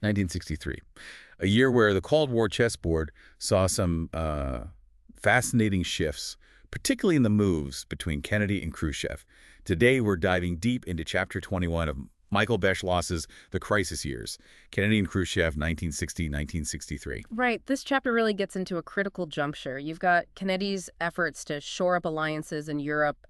1963, a year where the Cold War chessboard saw some fascinating shifts, particularly in the moves between Kennedy and Khrushchev. Today, we're diving deep into Chapter 21 of Michael Beschloss's The Crisis Years, Kennedy and Khrushchev, 1960-1963. Right. This chapter really gets into a critical juncture. You've got Kennedy's efforts to shore up alliances in Europe,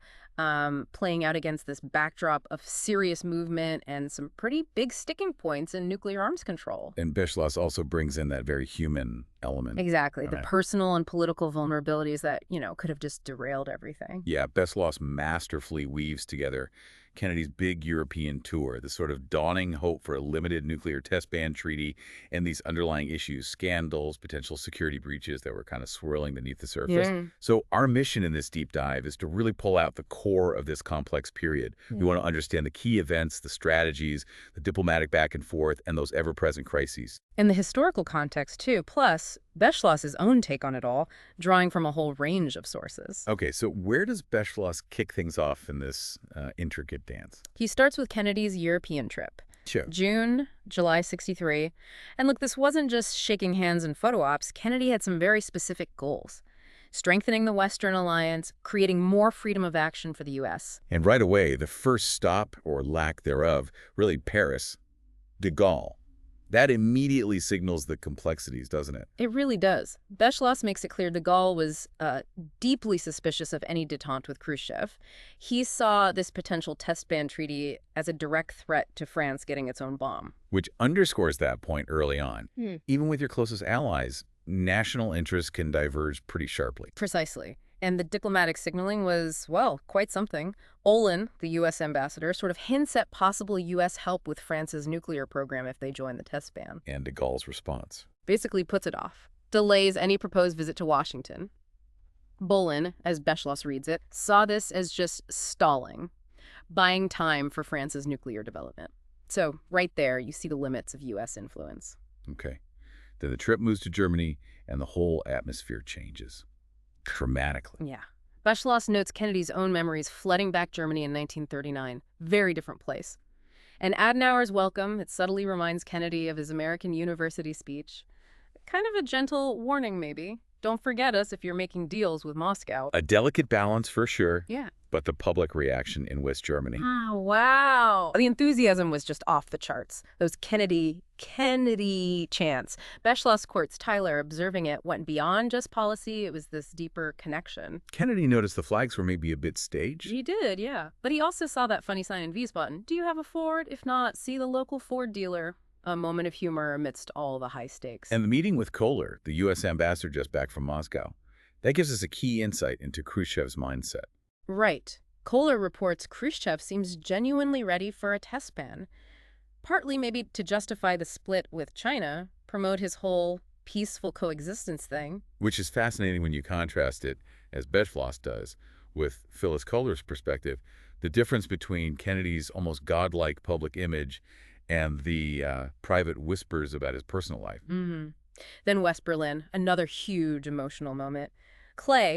playing out against this backdrop of serious movement and some pretty big sticking points in nuclear arms control. And Beschloss also brings in that very human element. Exactly. The personal and political vulnerabilities that, could have just derailed everything. Yeah, Beschloss masterfully weaves together Kennedy's big European tour, the sort of dawning hope for a limited nuclear test ban treaty, and these underlying issues, scandals, potential security breaches that were kind of swirling beneath the surface. Yeah. So our mission in this deep dive is to really pull out the core of this complex period. We want to understand the key events, the strategies, the diplomatic back and forth, and those ever-present crises. And the historical context, too, plus Beschloss's own take on it all, drawing from a whole range of sources. Okay, so where does Beschloss kick things off in this intricate dance? He starts with Kennedy's European trip. Sure. June, July 63. And look, this wasn't just shaking hands and photo ops. Kennedy had some very specific goals. Strengthening the Western alliance, creating more freedom of action for the U.S. And right away, the first stop, or lack thereof, really Paris, de Gaulle. That immediately signals the complexities, doesn't it? It really does. Beschloss makes it clear de Gaulle was deeply suspicious of any détente with Khrushchev. He saw this potential test ban treaty as a direct threat to France getting its own bomb. Which underscores that point early on. Even with your closest allies, national interests can diverge pretty sharply. Precisely. And the diplomatic signaling was, well, quite something. Olin, the U.S. ambassador, sort of hints at possible U.S. help with France's nuclear program if they join the test ban. And de Gaulle's response basically puts it off. Delays any proposed visit to Washington. Bolin, as Beschloss reads it, saw this as just stalling, buying time for France's nuclear development. So right there, you see the limits of U.S. influence. Okay. Then the trip moves to Germany, and the whole atmosphere changes. Dramatically. Yeah. Beschloss notes Kennedy's own memories flooding back Germany in 1939. Very different place. And Adenauer's welcome, it subtly reminds Kennedy of his American University speech. Kind of a gentle warning, maybe. Don't forget us if you're making deals with Moscow. A delicate balance for sure. Yeah. But the public reaction in West Germany. Oh, wow. The enthusiasm was just off the charts. Those Kennedy chants. Beschloss quotes Tyler, observing it went beyond just policy. It was this deeper connection. Kennedy noticed the flags were maybe a bit staged. He did, yeah. But he also saw that funny sign in Wiesbaden. Do you have a Ford? If not, see the local Ford dealer. A moment of humor amidst all the high stakes. And the meeting with Kohler, the U.S. ambassador just back from Moscow, that gives us a key insight into Khrushchev's mindset. Right. Kohler reports Khrushchev seems genuinely ready for a test ban. Partly maybe to justify the split with China, promote his whole peaceful coexistence thing. Which is fascinating when you contrast it, as Beschloss does, with Phyllis Kohler's perspective, the difference between Kennedy's almost godlike public image and the private whispers about his personal life. Then West Berlin, another huge emotional moment.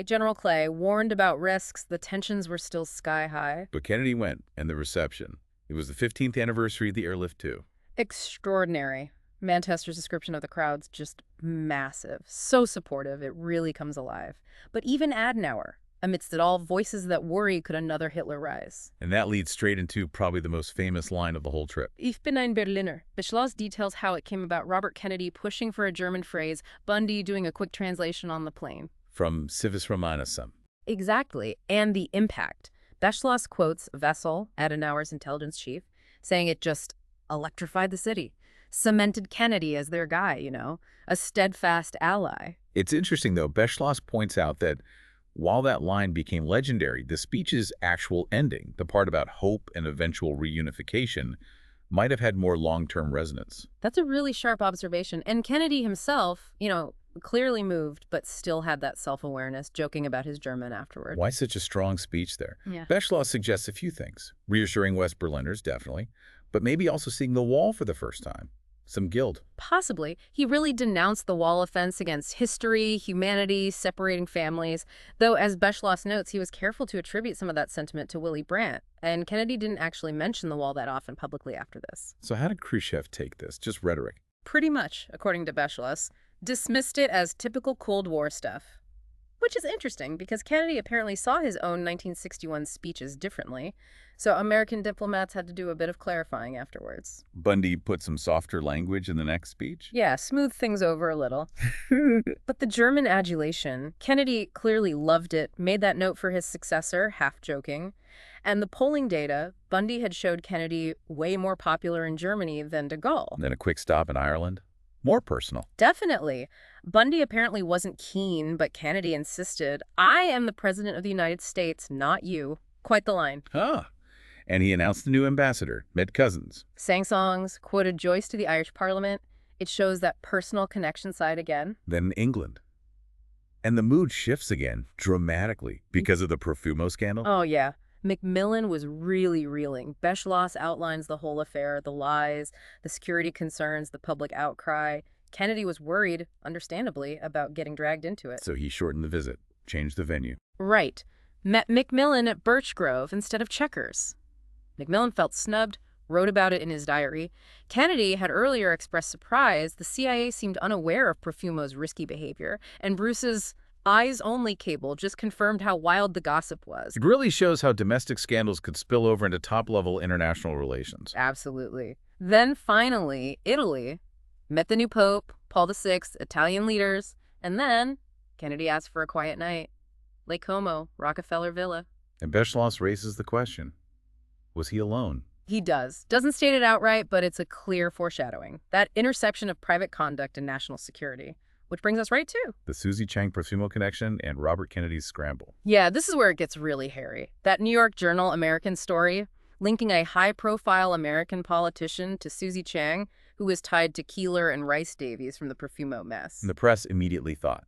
General Clay, warned about risks. The tensions were still sky high. But Kennedy went, and the reception. It was the 15th anniversary of the airlift, too. Extraordinary. Manchester's description of the crowd's just massive. So supportive, it really comes alive. But even Adenauer, amidst it all, voices that worry could another Hitler rise. And that leads straight into probably the most famous line of the whole trip. Ich bin ein Berliner. Beschloss details how it came about Robert Kennedy pushing for a German phrase, Bundy doing a quick translation on the plane. From Civis Romanissum. Exactly, and the impact. Beschloss quotes Wessel, Adenauer's intelligence chief, saying it just electrified the city, cemented Kennedy as their guy, a steadfast ally. It's interesting, though. Beschloss points out that while that line became legendary, the speech's actual ending, the part about hope and eventual reunification, might have had more long-term resonance. That's a really sharp observation. And Kennedy himself, clearly moved, but still had that self-awareness, joking about his German afterward. Why such a strong speech there? Yeah. Beschloss suggests a few things. Reassuring West Berliners, definitely, but maybe also seeing the wall for the first time. Some guilt. Possibly. He really denounced the wall offense against history, humanity, separating families. Though, as Beschloss notes, he was careful to attribute some of that sentiment to Willy Brandt. And Kennedy didn't actually mention the wall that often publicly after this. So how did Khrushchev take this? Just rhetoric? Pretty much, according to Beschloss, dismissed it as typical Cold War stuff. Which is interesting because Kennedy apparently saw his own 1961 speeches differently, so American diplomats had to do a bit of clarifying afterwards. Bundy put some softer language in the next speech? Yeah, smooth things over a little. But the German adulation, Kennedy clearly loved it, made that note for his successor, half joking. And the polling data, Bundy had showed Kennedy way more popular in Germany than de Gaulle. Then a quick stop in Ireland? More personal. Definitely. Bundy apparently wasn't keen, but Kennedy insisted, "I am the President of the United States, not you." Quite the line. Ah, and he announced the new ambassador, met cousins. Sang songs, quoted Joyce to the Irish Parliament. It shows that personal connection side again. Then England. And the mood shifts again, dramatically, because of the Profumo scandal. Oh, yeah. Macmillan was really reeling. Beschloss outlines the whole affair, the lies, the security concerns, the public outcry. Kennedy was worried, understandably, about getting dragged into it. So he shortened the visit, changed the venue. Right. Met Macmillan at Birch Grove instead of Chequers. Macmillan felt snubbed, wrote about it in his diary. Kennedy had earlier expressed surprise the CIA seemed unaware of Profumo's risky behavior, and Bruce's eyes-only cable just confirmed how wild the gossip was. It really shows how domestic scandals could spill over into top-level international relations. Absolutely. Then finally, Italy met the new Pope, Paul VI, Italian leaders, and then Kennedy asked for a quiet night. Lake Como, Rockefeller Villa. And Beschloss raises the question, was he alone? He does. Doesn't state it outright, but it's a clear foreshadowing. That interception of private conduct and national security. Which brings us right to The Susie Chang Profumo connection and Robert Kennedy's scramble. Yeah, this is where it gets really hairy. That New York Journal American story, linking a high-profile American politician to Susie Chang, who was tied to Keeler and Rice Davies from the Profumo mess. And the press immediately thought,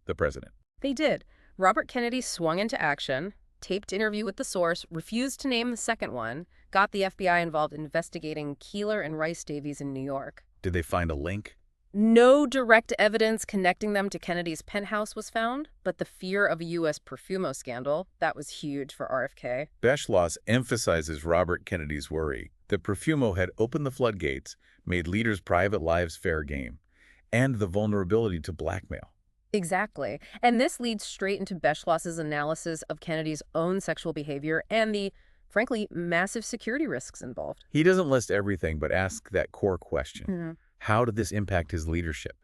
the president. They did. Robert Kennedy swung into action, taped interview with the source, refused to name the second one, got the FBI involved investigating Keeler and Rice Davies in New York. Did they find a link? No direct evidence connecting them to Kennedy's penthouse was found, but the fear of a U.S. Profumo scandal, that was huge for RFK. Beschloss emphasizes Robert Kennedy's worry that Profumo had opened the floodgates, made leaders' private lives fair game, and the vulnerability to blackmail. Exactly. And this leads straight into Beschloss's analysis of Kennedy's own sexual behavior and the, frankly, massive security risks involved. He doesn't list everything, but asks that core question. Mm-hmm. How did this impact his leadership,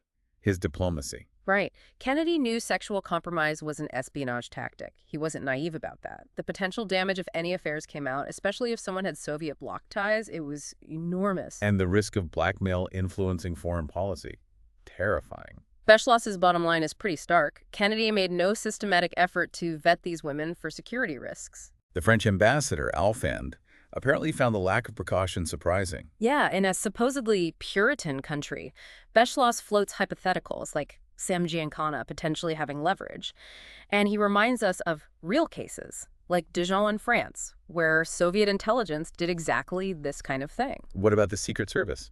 his diplomacy? Right. Kennedy knew sexual compromise was an espionage tactic. He wasn't naive about that. The potential damage if any affairs came out, especially if someone had Soviet bloc ties, it was enormous. And the risk of blackmail influencing foreign policy. Terrifying. Beschloss's bottom line is pretty stark. Kennedy made no systematic effort to vet these women for security risks. The French ambassador, Alphand, apparently found the lack of precaution surprising. Yeah, in a supposedly Puritan country, Beschloss floats hypotheticals like Sam Giancana potentially having leverage. And he reminds us of real cases, like Dijon in France, where Soviet intelligence did exactly this kind of thing. What about the Secret Service?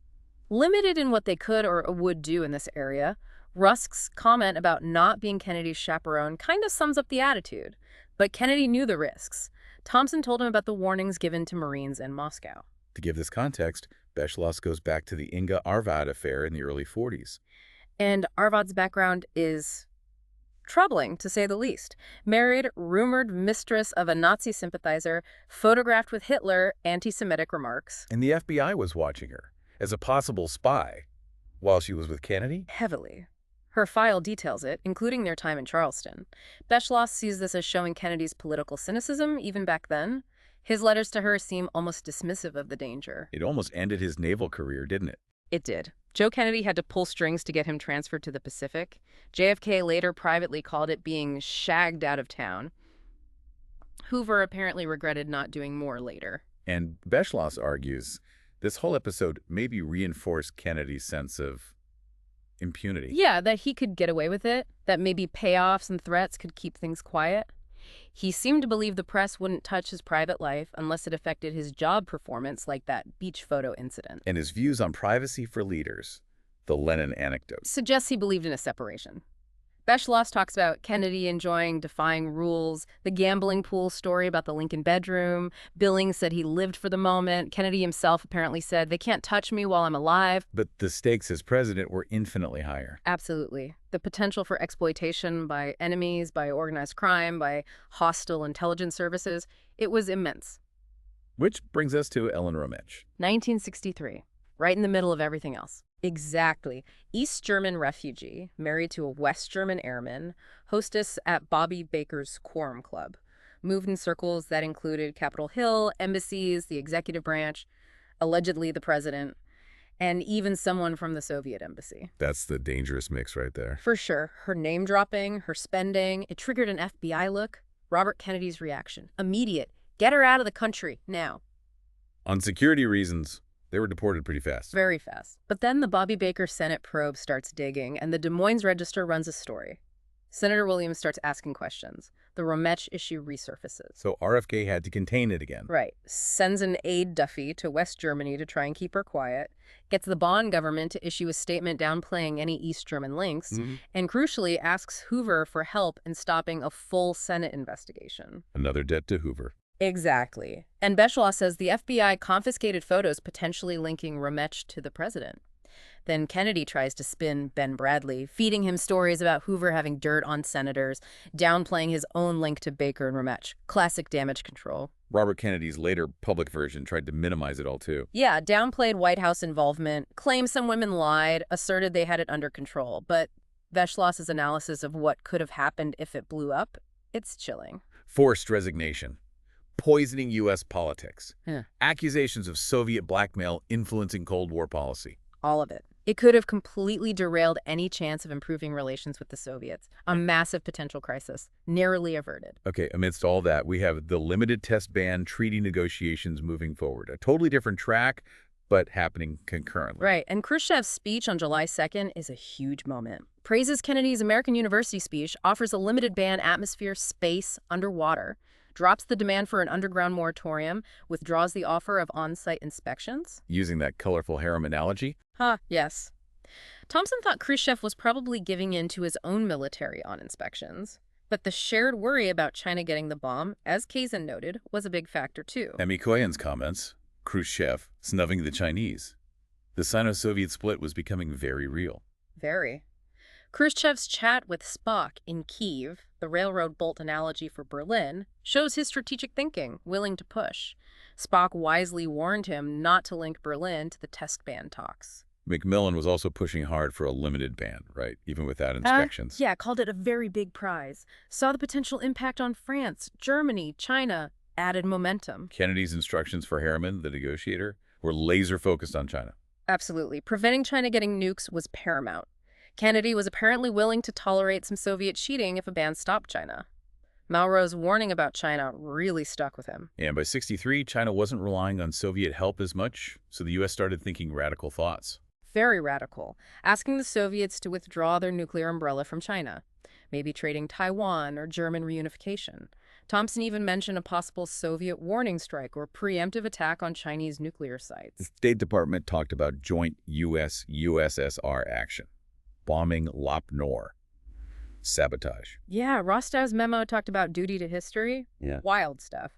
Limited in what they could or would do in this area, Rusk's comment about not being Kennedy's chaperone kind of sums up the attitude. But Kennedy knew the risks. Thompson told him about the warnings given to Marines in Moscow. To give this context, Beschloss goes back to the Inga Arvad affair in the early 40s. And Arvad's background is troubling, to say the least. Married, rumored mistress of a Nazi sympathizer, photographed with Hitler, anti-Semitic remarks. And the FBI was watching her as a possible spy while she was with Kennedy? Heavily. Her file details it, including their time in Charleston. Beschloss sees this as showing Kennedy's political cynicism, even back then. His letters to her seem almost dismissive of the danger. It almost ended his naval career, didn't it? It did. Joe Kennedy had to pull strings to get him transferred to the Pacific. JFK later privately called it being shagged out of town. Hoover apparently regretted not doing more later. And Beschloss argues this whole episode maybe reinforced Kennedy's sense of impunity. Yeah, that he could get away with it, that maybe payoffs and threats could keep things quiet. He seemed to believe the press wouldn't touch his private life unless it affected his job performance, like that beach photo incident. And his views on privacy for leaders, the Lenin anecdote. Suggests he believed in a separation. Beschloss talks about Kennedy enjoying defying rules, the gambling pool story about the Lincoln bedroom. Billings said he lived for the moment. Kennedy himself apparently said, "They can't touch me while I'm alive." But the stakes as president were infinitely higher. Absolutely. The potential for exploitation by enemies, by organized crime, by hostile intelligence services, it was immense. Which brings us to Ellen Rometsch. 1963, right in the middle of everything else. Exactly. East German refugee, married to a West German airman, hostess at Bobby Baker's Quorum Club. Moved in circles that included Capitol Hill, embassies, the executive branch, allegedly the president, and even someone from the Soviet embassy. That's the dangerous mix right there. For sure. Her name dropping, her spending, it triggered an FBI look. Robert Kennedy's reaction. Immediate. Get her out of the country, now. On security reasons, they were deported pretty fast. Very fast. But then the Bobby Baker Senate probe starts digging, and the Des Moines Register runs a story. Senator Williams starts asking questions. The Rometsch issue resurfaces. So RFK had to contain it again. Right. Sends an aide Duffy to West Germany to try and keep her quiet. Gets the Bonn government to issue a statement downplaying any East German links. And crucially asks Hoover for help in stopping a full Senate investigation. Another debt to Hoover. Exactly. And Beschloss says the FBI confiscated photos potentially linking Rometsch to the president. Then Kennedy tries to spin Ben Bradley, feeding him stories about Hoover having dirt on senators, downplaying his own link to Baker and Rometsch. Classic damage control. Robert Kennedy's later public version tried to minimize it all, too. Yeah, downplayed White House involvement, claimed some women lied, asserted they had it under control. But Beschloss's analysis of what could have happened if it blew up, it's chilling. Forced resignation. Poisoning U.S. politics. Yeah. Accusations of Soviet blackmail influencing Cold War policy. All of it. It could have completely derailed any chance of improving relations with the Soviets. A massive potential crisis, narrowly averted. Okay, amidst all that, we have the limited test ban treaty negotiations moving forward. A totally different track, but happening concurrently. Right, and Khrushchev's speech on July 2nd is a huge moment. Praises Kennedy's American University speech, offers a limited ban atmosphere, space, underwater, drops the demand for an underground moratorium, withdraws the offer of on-site inspections. Using that colorful harem analogy. Yes. Thompson thought Khrushchev was probably giving in to his own military on inspections. But the shared worry about China getting the bomb, as Kazin noted, was a big factor too. And Mikoyan's comments, Khrushchev snubbing the Chinese. The Sino-Soviet split was becoming very real. Very. Khrushchev's chat with Spock in Kyiv, the railroad bolt analogy for Berlin, shows his strategic thinking, willing to push. Spock wisely warned him not to link Berlin to the test ban talks. Macmillan was also pushing hard for a limited ban, right? Even without inspections. Yeah, called it a very big prize. Saw the potential impact on France, Germany, China, added momentum. Kennedy's instructions for Harriman, the negotiator, were laser focused on China. Absolutely. Preventing China getting nukes was paramount. Kennedy was apparently willing to tolerate some Soviet cheating if a ban stopped China. Malraux's warning about China really stuck with him. And by '63, China wasn't relying on Soviet help as much, so the U.S. started thinking radical thoughts. Very radical, asking the Soviets to withdraw their nuclear umbrella from China, maybe trading Taiwan or German reunification. Thompson even mentioned a possible Soviet warning strike or preemptive attack on Chinese nuclear sites. The State Department talked about joint U.S.-USSR action, bombing Lop Nor, sabotage. Yeah, Rostov's memo talked about duty to history. Yeah. Wild stuff.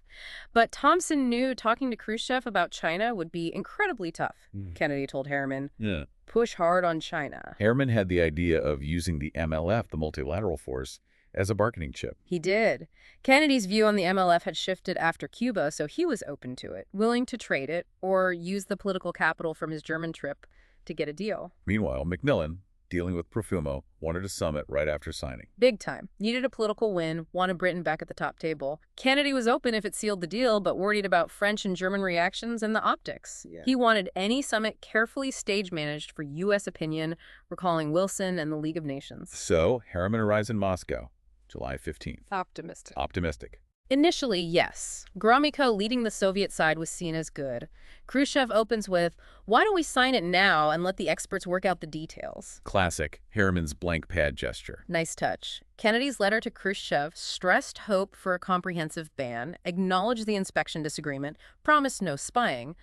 But Thompson knew talking to Khrushchev about China would be incredibly tough. Kennedy told Harriman, Yeah. push hard on China. Harriman had the idea of using the MLF, the multilateral force, as a bargaining chip. He did. Kennedy's view on the MLF had shifted after Cuba, so he was open to it, willing to trade it or use the political capital from his German trip to get a deal. Meanwhile, Macmillan, dealing with Profumo, wanted a summit right after signing. Big time. Needed a political win, wanted Britain back at the top table. Kennedy was open if it sealed the deal, but worried about French and German reactions and the optics. Yeah. He wanted any summit carefully stage-managed for U.S. opinion, recalling Wilson and the League of Nations. So, Harriman arrives in Moscow, July 15th. Optimistic. Initially, yes. Gromyko leading the Soviet side was seen as good. Khrushchev opens with, why don't we sign it now and let the experts work out the details? Classic, Harriman's blank pad gesture. Nice touch. Kennedy's letter to Khrushchev stressed hope for a comprehensive ban, acknowledged the inspection disagreement, promised no spying,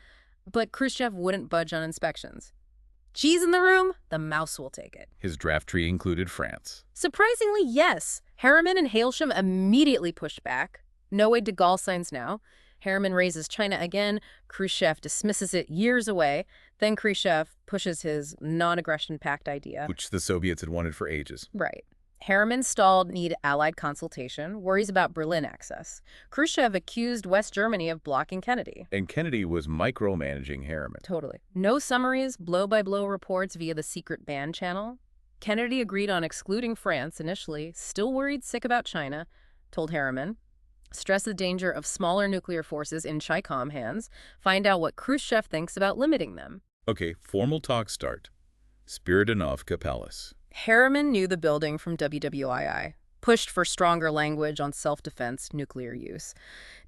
but Khrushchev wouldn't budge on inspections. Cheese in the room, the mouse will take it. His draft tree included France. Surprisingly, yes. Harriman and Hailsham immediately pushed back. No way de Gaulle signs now. Harriman raises China again. Khrushchev dismisses it years away. Then Khrushchev pushes his non-aggression pact idea. Which the Soviets had wanted for ages. Right. Harriman stalled need Allied consultation, worries about Berlin access. Khrushchev accused West Germany of blocking Kennedy. And Kennedy was micromanaging Harriman. Totally. No summaries, blow-by-blow reports via the secret band channel. Kennedy agreed on excluding France initially, still worried sick about China, told Harriman. Stress the danger of smaller nuclear forces in Chi-Com hands. Find out what Khrushchev thinks about limiting them. Okay, formal talks start. Spiridonovka Palace. Harriman knew the building from WWII, pushed for stronger language on self-defense, nuclear use.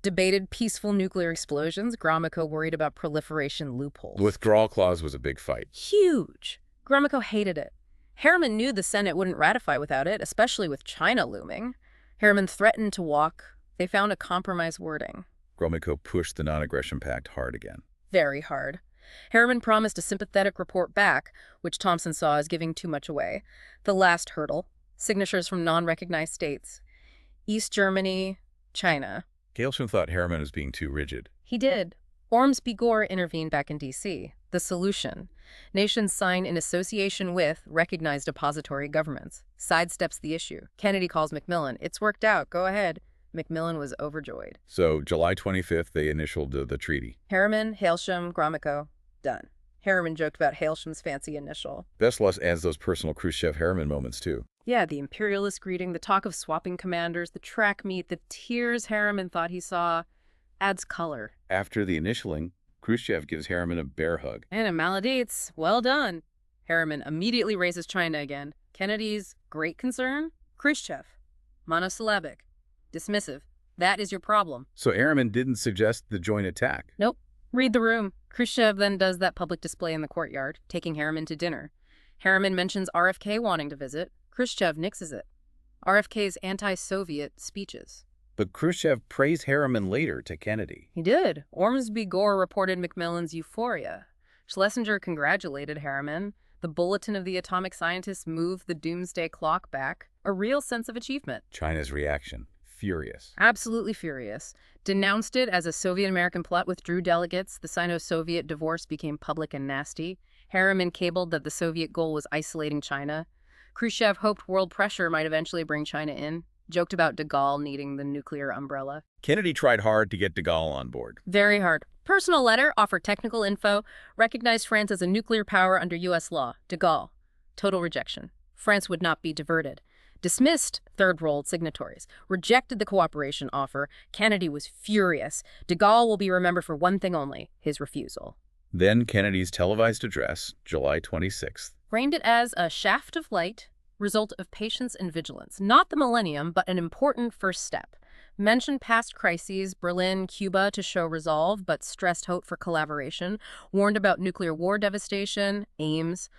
Debated peaceful nuclear explosions. Gromyko worried about proliferation loopholes. The withdrawal clause was a big fight. Huge. Gromyko hated it. Harriman knew the Senate wouldn't ratify without it, especially with China looming. Harriman threatened to walk. They found a compromise wording. Gromyko pushed the non-aggression pact hard again. Very hard. Harriman promised a sympathetic report back, which Thompson saw as giving too much away. The last hurdle, signatures from non-recognized states. East Germany, China. Hailsham thought Harriman was being too rigid. He did. Ormsby Gore intervened back in D.C. The solution. Nations sign in association with recognized depository governments. Sidesteps the issue. Kennedy calls Macmillan. It's worked out. Go ahead. Macmillan was overjoyed. So, July 25th, they initialed the treaty. Harriman, Hailsham, Gromyko, done. Harriman joked about Hailsham's fancy initial. Beschloss adds those personal Khrushchev-Harriman moments, too. Yeah, the imperialist greeting, the talk of swapping commanders, the track meet, the tears Harriman thought he saw, adds color. After the initialing, Khrushchev gives Harriman a bear hug. And a maladies, well done. Harriman immediately raises China again. Kennedy's great concern? Khrushchev. Monosyllabic. Dismissive. That is your problem. So Harriman didn't suggest the joint attack. Nope. Read the room. Khrushchev then does that public display in the courtyard, taking Harriman to dinner. Harriman mentions RFK wanting to visit. Khrushchev nixes it. RFK's anti-Soviet speeches. But Khrushchev praised Harriman later to Kennedy. He did. Ormsby Gore reported Macmillan's euphoria. Schlesinger congratulated Harriman. The Bulletin of the Atomic Scientists moved the doomsday clock back. A real sense of achievement. China's reaction. Furious. Absolutely furious. Denounced it as a Soviet-American plot, withdrew delegates. The Sino-Soviet divorce became public and nasty. Harriman cabled that the Soviet goal was isolating China. Khrushchev hoped world pressure might eventually bring China in. Joked about de Gaulle needing the nuclear umbrella. Kennedy tried hard to get de Gaulle on board. Very hard. Personal letter, offered technical info, recognized France as a nuclear power under U.S. law. De Gaulle. Total rejection. France would not be diverted. Dismissed third-rolled signatories. Rejected the cooperation offer. Kennedy was furious. De Gaulle will be remembered for one thing only, his refusal. Then Kennedy's televised address, July 26th. Framed it as a shaft of light, result of patience and vigilance. Not the millennium, but an important first step. Mentioned past crises, Berlin, Cuba, to show resolve, but stressed hope for collaboration. Warned about nuclear war devastation, aims.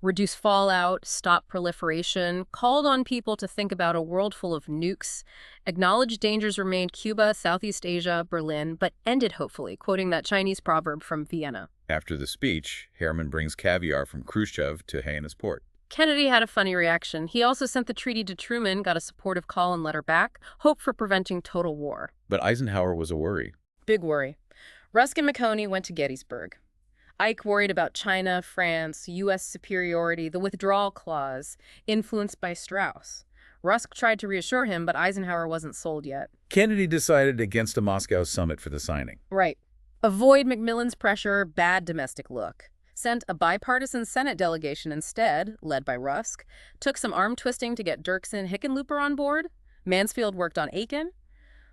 Reduce fallout, stop proliferation. Called on people to think about a world full of nukes. Acknowledged dangers remained Cuba, Southeast Asia, Berlin, but ended hopefully, quoting that Chinese proverb from Vienna. After the speech, Harriman brings caviar from Khrushchev to Hyannisport. Kennedy had a funny reaction. He also sent the treaty to Truman, got a supportive call and letter back, hope for preventing total war. But Eisenhower was a worry. Big worry. Rusk and McConey went to Gettysburg. Ike worried about China, France, U.S. superiority, the withdrawal clause, influenced by Strauss. Rusk tried to reassure him, but Eisenhower wasn't sold yet. Kennedy decided against a Moscow summit for the signing. Right. Avoid Macmillan's pressure, bad domestic look. Sent a bipartisan Senate delegation instead, led by Rusk. Took some arm twisting to get Dirksen, Hickenlooper on board. Mansfield worked on Aiken.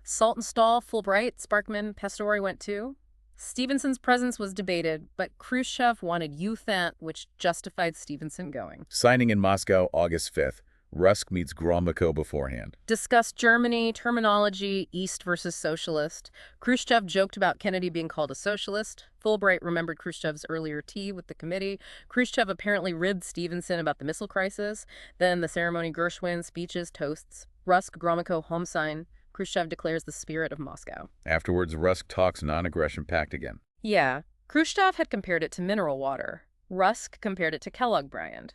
Saltonstall, Fulbright, Sparkman, Pastore went too. Stevenson's presence was debated, but Khrushchev wanted youth-ant, which justified Stevenson going. Signing in Moscow, August 5th. Rusk meets Gromyko beforehand. Discussed Germany, terminology, East versus socialist. Khrushchev joked about Kennedy being called a socialist. Fulbright remembered Khrushchev's earlier tea with the committee. Khrushchev apparently ribbed Stevenson about the missile crisis. Then the ceremony, Gershwin, speeches, toasts. Rusk, Gromyko, home sign. Khrushchev declares the spirit of Moscow. Afterwards, Rusk talks non-aggression pact again. Yeah. Khrushchev had compared it to mineral water. Rusk compared it to Kellogg brand.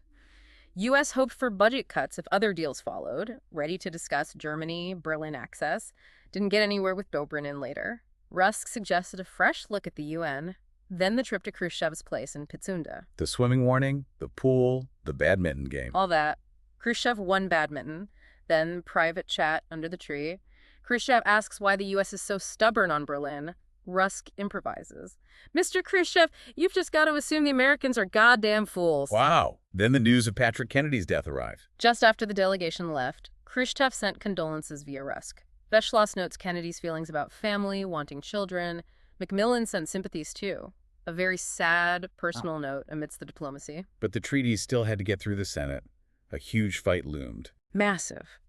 U.S. hoped for budget cuts if other deals followed, ready to discuss Germany, Berlin access. Didn't get anywhere with Dobrynin later. Rusk suggested a fresh look at the UN, then the trip to Khrushchev's place in Pitsunda. The swimming warning, the pool, the badminton game. All that. Khrushchev won badminton, then private chat under the tree. Khrushchev asks why the U.S. is so stubborn on Berlin. Rusk improvises. Mr. Khrushchev, you've just got to assume the Americans are goddamn fools. Wow. Then the news of Patrick Kennedy's death arrived. Just after the delegation left, Khrushchev sent condolences via Rusk. Beschloss notes Kennedy's feelings about family, wanting children. Macmillan sent sympathies too. A very sad, personal note amidst the diplomacy. But the treaties still had to get through the Senate. A huge fight loomed. Massive.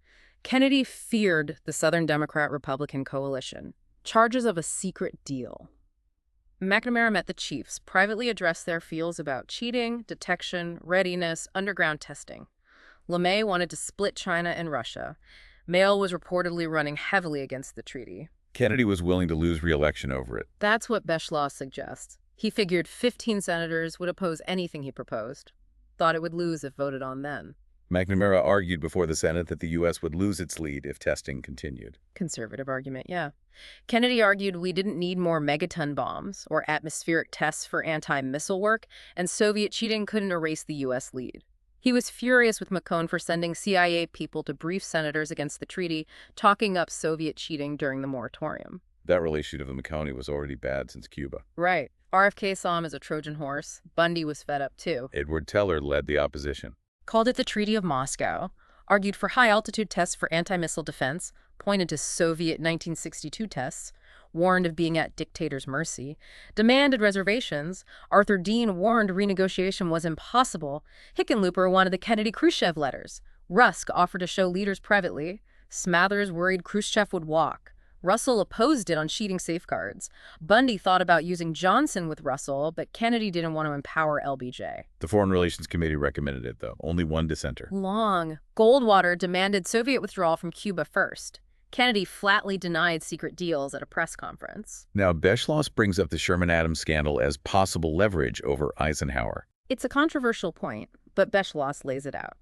Kennedy feared the Southern Democrat-Republican coalition. Charges of a secret deal. McNamara met the chiefs, privately addressed their feels about cheating, detection, readiness, underground testing. LeMay wanted to split China and Russia. Mail was reportedly running heavily against the treaty. Kennedy was willing to lose re-election over it. That's what Beschloss suggests. He figured 15 senators would oppose anything he proposed. Thought it would lose if voted on then. McNamara argued before the Senate that the U.S. would lose its lead if testing continued. Conservative argument, yeah. Kennedy argued we didn't need more megaton bombs or atmospheric tests for anti-missile work, and Soviet cheating couldn't erase the U.S. lead. He was furious with McCone for sending CIA people to brief senators against the treaty, talking up Soviet cheating during the moratorium. That relationship with McCone was already bad since Cuba. Right. RFK saw him as a Trojan horse. Bundy was fed up, too. Edward Teller led the opposition. Called it the Treaty of Moscow, argued for high-altitude tests for anti-missile defense, pointed to Soviet 1962 tests, warned of being at dictator's mercy, demanded reservations. Arthur Dean warned renegotiation was impossible. Hickenlooper wanted the Kennedy-Khrushchev letters. Rusk offered to show leaders privately. Smathers worried Khrushchev would walk. Russell opposed it on cheating safeguards. Bundy thought about using Johnson with Russell, but Kennedy didn't want to empower LBJ. The Foreign Relations Committee recommended it, though. Only one dissenter. Long. Goldwater demanded Soviet withdrawal from Cuba first. Kennedy flatly denied secret deals at a press conference. Now, Beschloss brings up the Sherman-Adams scandal as possible leverage over Eisenhower. It's a controversial point, but Beschloss lays it out.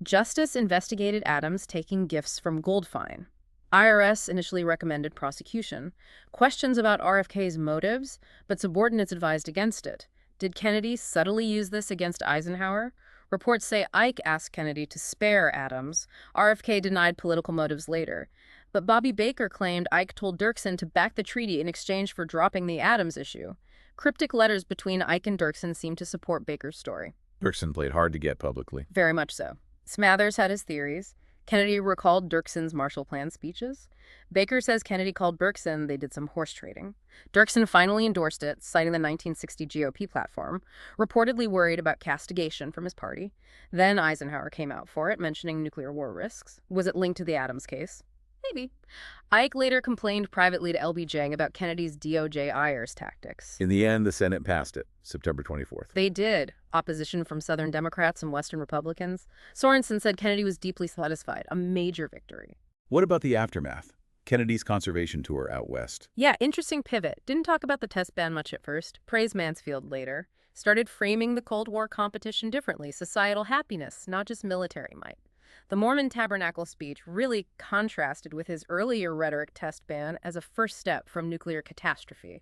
Justice investigated Adams taking gifts from Goldfein. IRS initially recommended prosecution. Questions about RFK's motives, but subordinates advised against it. Did Kennedy subtly use this against Eisenhower? Reports say Ike asked Kennedy to spare Adams. RFK denied political motives later. But Bobby Baker claimed Ike told Dirksen to back the treaty in exchange for dropping the Adams issue. Cryptic letters between Ike and Dirksen seem to support Baker's story. Dirksen played hard to get publicly. Very much so. Smathers had his theories. Kennedy recalled Dirksen's Marshall Plan speeches. Baker says Kennedy called Dirksen they did some horse trading. Dirksen finally endorsed it, citing the 1960 GOP platform, reportedly worried about castigation from his party. Then Eisenhower came out for it, mentioning nuclear war risks. Was it linked to the Adams case? Maybe. Ike later complained privately to LBJ about Kennedy's DOJ IRS tactics. In the end, the Senate passed it, September 24th. They did. Opposition from Southern Democrats and Western Republicans. Sorensen said Kennedy was deeply satisfied. A major victory. What about the aftermath? Kennedy's conservation tour out west. Yeah, interesting pivot. Didn't talk about the test ban much at first. Praised Mansfield later. Started framing the Cold War competition differently. Societal happiness, not just military might. The Mormon Tabernacle speech really contrasted with his earlier rhetoric test ban as a first step from nuclear catastrophe.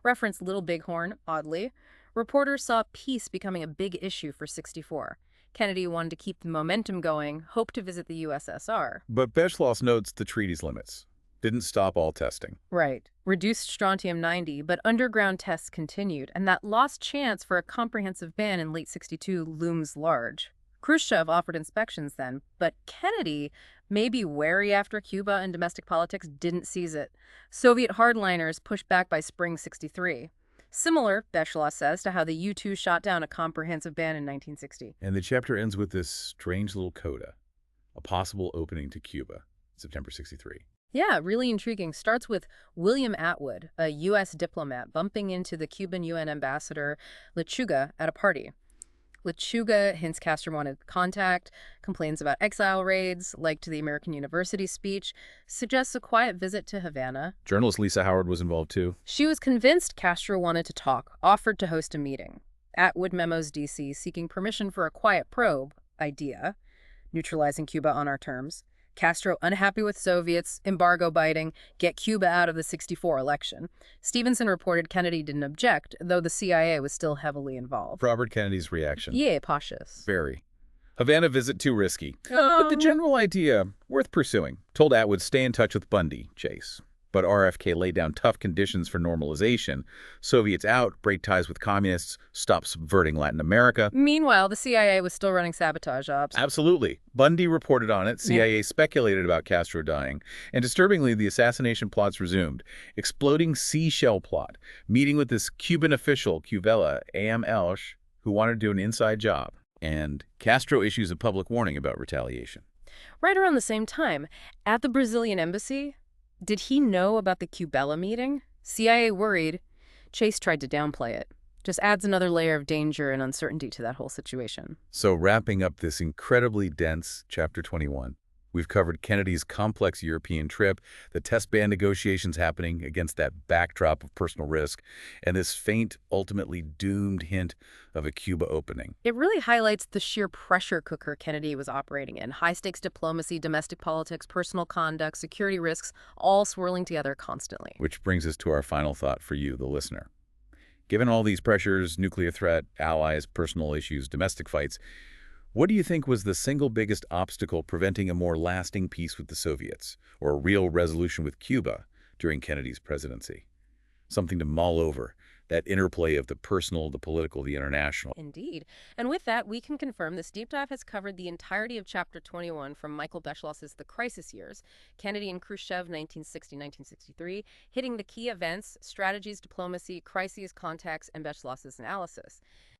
Referenced Little Bighorn, oddly. Reporters saw peace becoming a big issue for '64. Kennedy wanted to keep the momentum going, hoped to visit the USSR. But Beschloss notes the treaty's limits. Didn't stop all testing. Right. Reduced strontium-90, but underground tests continued, and that lost chance for a comprehensive ban in late '62 looms large. Khrushchev offered inspections then, but Kennedy, maybe wary after Cuba and domestic politics, didn't seize it. Soviet hardliners pushed back by spring '63. Similar, Beschloss says, to how the U-2 shot down a comprehensive ban in 1960. And the chapter ends with this strange little coda, a possible opening to Cuba, September '63. Yeah, really intriguing. Starts with William Atwood, a U.S. diplomat, bumping into the Cuban UN ambassador Lechuga at a party. Lechuga hints Castro wanted contact, complains about exile raids, liked the American University speech, suggests a quiet visit to Havana. Journalist Lisa Howard was involved too. She was convinced Castro wanted to talk, offered to host a meeting. Atwood memos D.C. seeking permission for a quiet probe idea, neutralizing Cuba on our terms. Castro unhappy with Soviets, embargo biting, get Cuba out of the '64 election. Stevenson reported Kennedy didn't object, though the CIA was still heavily involved. Robert Kennedy's reaction. Yeah, cautious. Very. Havana visit too risky. But the general idea, worth pursuing. Told Atwood stay in touch with Bundy, Chase. But RFK laid down tough conditions for normalization. Soviets out, break ties with communists, stop subverting Latin America. Meanwhile, the CIA was still running sabotage ops. Absolutely. Bundy reported on it, CIA speculated about Castro dying, and disturbingly, the assassination plots resumed. Exploding seashell plot, meeting with this Cuban official, Cuvela, A.M. Elsh, who wanted to do an inside job. And Castro issues a public warning about retaliation. Right around the same time, at the Brazilian embassy, did he know about the Cubela meeting? CIA worried. Chase tried to downplay it. Just adds another layer of danger and uncertainty to that whole situation. So wrapping up this incredibly dense Chapter 21, we've covered Kennedy's complex European trip, the test ban negotiations happening against that backdrop of personal risk, and this faint, ultimately doomed hint of a Cuba opening. It really highlights the sheer pressure cooker Kennedy was operating in. High-stakes diplomacy, domestic politics, personal conduct, security risks, all swirling together constantly. Which brings us to our final thought for you, the listener. Given all these pressures, nuclear threat, allies, personal issues, domestic fights, what do you think was the single biggest obstacle preventing a more lasting peace with the Soviets, or a real resolution with Cuba during Kennedy's presidency? Something to mull over, that interplay of the personal, the political, the international. Indeed. And with that, we can confirm this deep dive has covered the entirety of Chapter 21 from Michael Beschloss's The Crisis Years, Kennedy and Khrushchev, 1960-1963, hitting the key events, strategies, diplomacy, crises, contacts, and Beschloss's analysis.